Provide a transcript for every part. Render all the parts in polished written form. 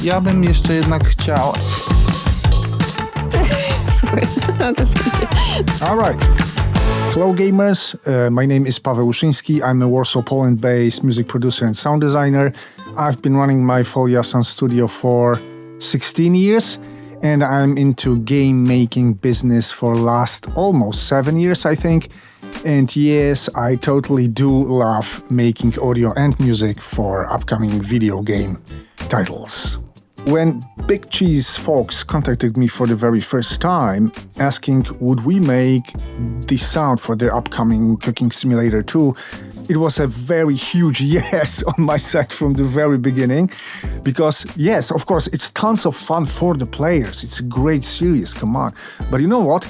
ja bym jeszcze jednak chciał... Super. All right. Hello gamers, my name is Paweł Wyszyński. I'm a Warsaw, Poland-based music producer and sound designer. I've been running my Folia Soundstudio for 16 years, and I'm into game making business for last almost 7 years, I think. And yes, I totally do love making audio and music for upcoming video game titles. When Big Cheese folks contacted me for the very first time, asking would we make the sound for their upcoming Cooking Simulator 2, it was a very huge yes on my side from the very beginning. Because yes, of course, it's tons of fun for the players. It's a great series, come on. But you know what?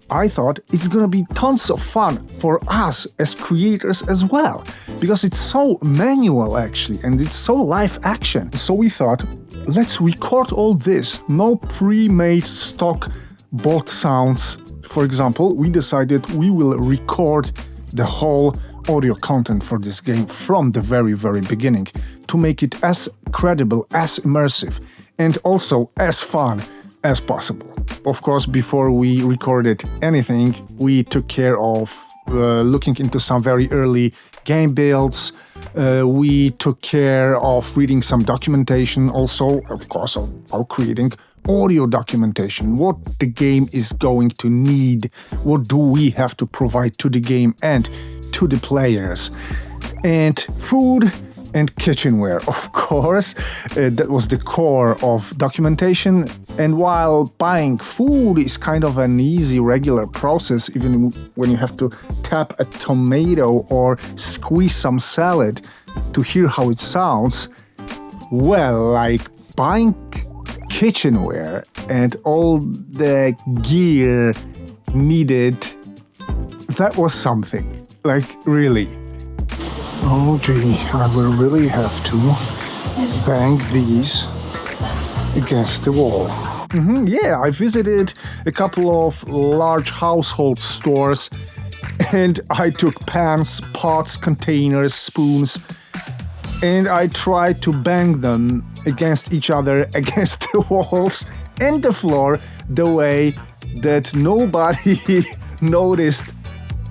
I thought it's gonna be tons of fun for us as creators as well. Because it's so manual actually, and it's so live action. So we thought, let's record all this, no pre-made stock bot sounds. For example, we decided we will record the whole audio content for this game from the very, very beginning to make it as credible, as immersive, and also as fun as possible. Of course, before we recorded anything, we took care of looking into some very early game builds. We took care of reading some documentation, also, of course, of creating audio documentation, what the game is going to need, what do we have to provide to the game and to the players. And food and kitchenware, of course. That was the core of documentation. And while buying food is kind of an easy, regular process, even when you have to tap a tomato or squeeze some salad to hear how it sounds, well, like buying kitchenware and all the gear needed, that was something. Like, really. Oh gee, I will really have to bang these against the wall. Yeah, I visited a couple of large household stores and I took pans, pots, containers, spoons, and I tried to bang them against each other, against the walls and the floor, the way that nobody noticed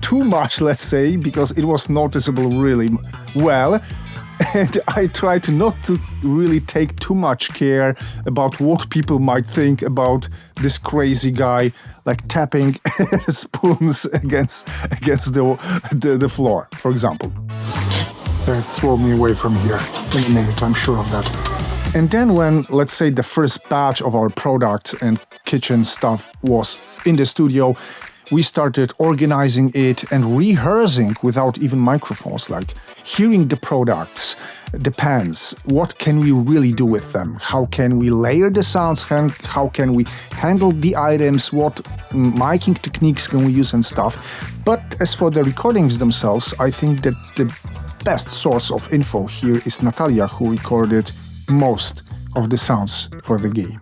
too much, let's say, because it was noticeable really well. And I tried to not to really take too much care about what people might think about this crazy guy, like tapping spoons against the floor, for example. They throw me away from here in a minute, I'm sure of that. And then when, let's say, the first batch of our products and kitchen stuff was in the studio, we started organizing it and rehearsing without even microphones, like hearing the products, the pans, what can we really do with them? How can we layer the sounds? How can we handle the items? What miking techniques can we use and stuff? But as for the recordings themselves, I think that the best source of info here is Natalia, who recorded most of the sounds for the game.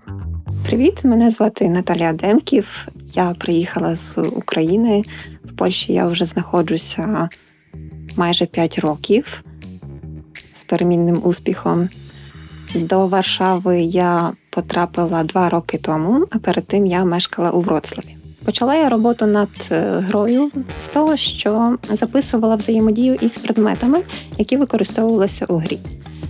Привіт, мене звати Наталія Демків. Я приїхала з України. В Польщі я вже знаходжуся майже 5 років з перемінним успіхом. До Варшави я потрапила 2 роки тому, а перед тим я мешкала у Вроцлаві. Почала я роботу над грою з того, що записувала взаємодію із предметами, які використовувалися у грі,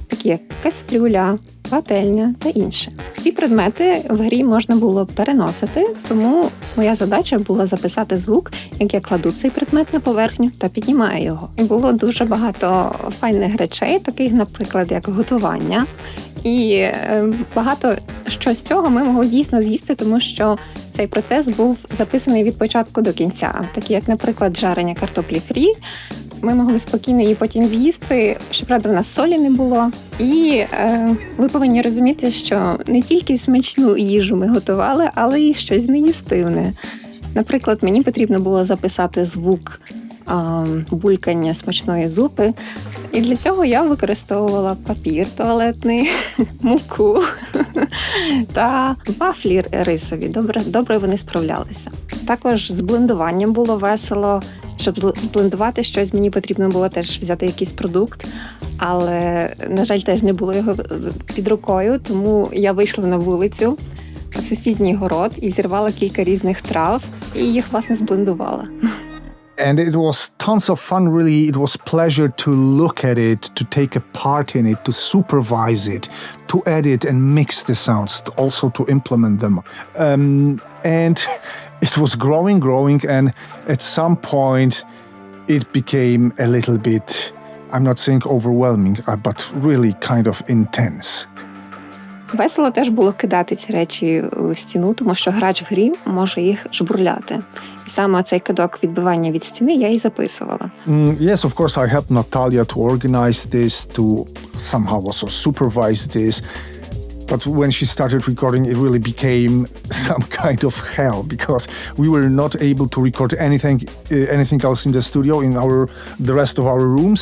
такі як кастрюля, пательня та інше. Ці предмети в грі можна було переносити, тому моя задача була записати звук, як я кладу цей предмет на поверхню та піднімаю його. І було дуже багато файних речей, таких, наприклад, як готування. І багато що з цього ми могли дійсно з'їсти, тому що цей процес був записаний від початку до кінця. Такі як, наприклад, жарення картоплі фрі. Ми могли спокійно її потім з'їсти, щоправда, в нас солі не було. І ви повинні розуміти, що не тільки смачну їжу ми готували, але й щось неїстивне. Наприклад, мені потрібно було записати звук булькання смачної зупи. І для цього я використовувала папір туалетний, муку та вафлі рисові. Добре вони справлялися. Також з блендуванням було весело. Щоб зблендувати щось, мені потрібно було теж взяти якийсь продукт, але, на жаль, теж не було його під рукою, тому я вийшла на вулицю, у сусідній город і зірвала кілька різних трав і їх, власне, зблендувала. And it was tons of fun, really. It was pleasure to look at it, to take a part in it, to supervise it, to edit and mix the sounds, also to implement them. And it was growing, and at some point it became a little bit, I'm not saying overwhelming, but really kind of intense. Весело теж було кидати ці речі в стіну, тому що грач в грі може їх жбурляти. І саме цей кидок відбивання від стіни я і записувала. Yes, of course, I helped Natalia to organize this, to somehow also supervise this. But when she started recording, it really became some kind of hell because we were not able to record anything else in the studio, in the rest of our rooms,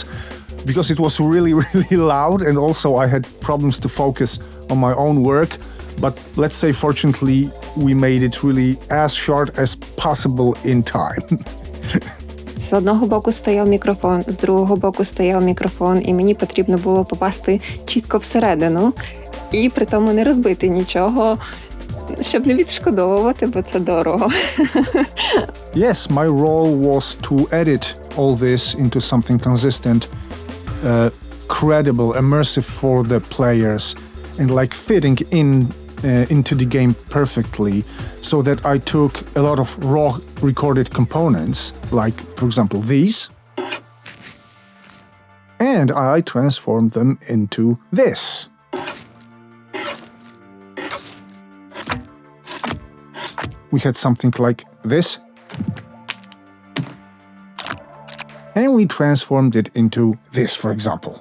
because it was really, really loud, and also I had problems to focus on my own work. But let's say, fortunately, we made it really as short as possible in time. З одного боку стояв мікрофон, з другого боку стояв мікрофон, і мені потрібно було попасти чітко всередину і при тому не розбити нічого, щоб не відшкодовувати, бо це дорого. Yes, my role was to edit all this into something consistent, credible, immersive for the players, and like fitting into the game perfectly, so that I took a lot of raw recorded components, like, for example, these, and I transformed them into this. We had something like this, and we transformed it into this, for example.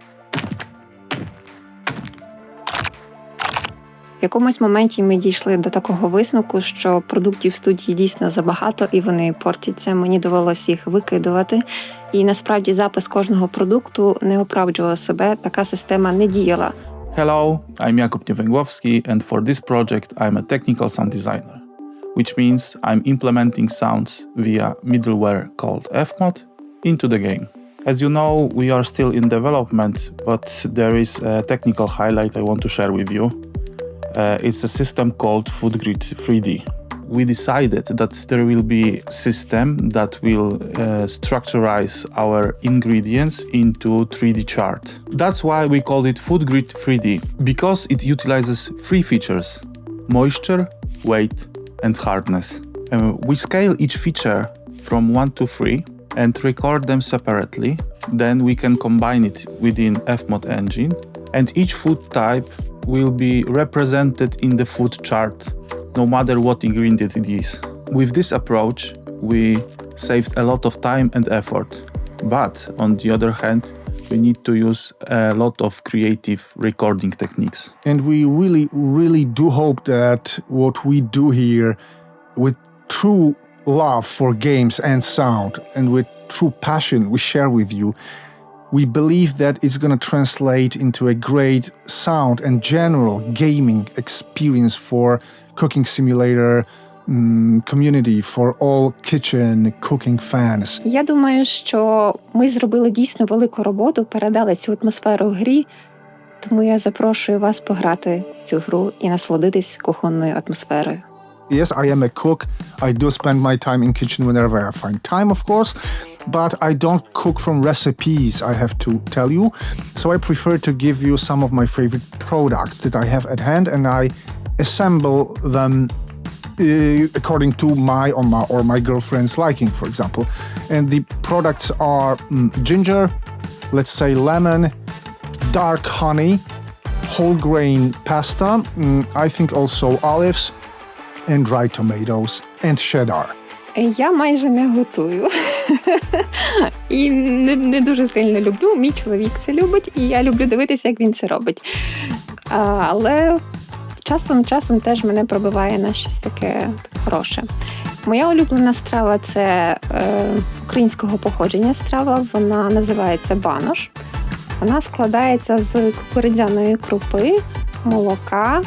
В якомусь моменті ми дійшли до такого висновку, що продуктів в студії дійсно забагато і вони портяться. Мені довелося їх викидувати. І насправді запис кожного продукту не оправдував себе, така система не діяла. Hello, I'm Jakub Niewęgłowski, and for this project I'm a technical sound designer, which means I'm implementing sounds via middleware called fmod into the game. As you know, we are still in development, but there is a technical highlight I want to share with you. It's a system called FoodGrid 3D. We decided that there will be a system that will structurize our ingredients into 3D chart. That's why we call it FoodGrid 3D, because it utilizes three features: moisture, weight, and hardness. We scale each feature from 1 to 3 and record them separately. Then we can combine it within fmod engine, and each food type will be represented in the food chart, no matter what ingredient it is. With this approach, we saved a lot of time and effort. But on the other hand, we need to use a lot of creative recording techniques. And we really, really do hope that what we do here with true love for games and sound and with true passion we share with you, we believe that it's going to translate into a great sound and general gaming experience for cooking simulator community, for all kitchen cooking fans. Я думаю, що ми зробили дійсно велику роботу, передали цю атмосферу в грі, тому я запрошую вас пограти в цю гру і насолодитись кухонною атмосферою. Yes, I am a cook. I do spend my time in kitchen whenever I find time, of course, but I don't cook from recipes, I have to tell you. So I prefer to give you some of my favorite products that I have at hand, and I assemble them according to my or my girlfriend's liking, for example. And the products are ginger, let's say lemon, dark honey, whole grain pasta, I think also olives, and dried tomatoes, and cheddar. Я майже не готую. І не дуже сильно люблю. Мій чоловік це любить, і я люблю дивитися, як він це робить. Але часом теж мене пробиває на щось таке хороше. Моя улюблена страва – це українського походження страва. Вона називається банош. Вона складається з кукурудзяної крупи, молока,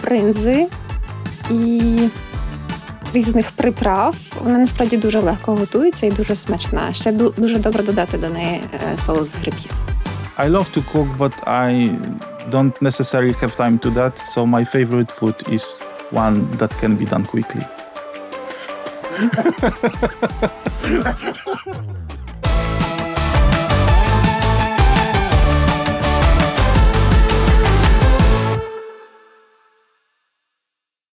бринзи і різних приправ. Вона насправді дуже легко готується і дуже смачна. Ще дуже добре додати до неї соус з грибів. I love to cook, but I don't necessarily have time to that, so my favorite food is one that can be done quickly.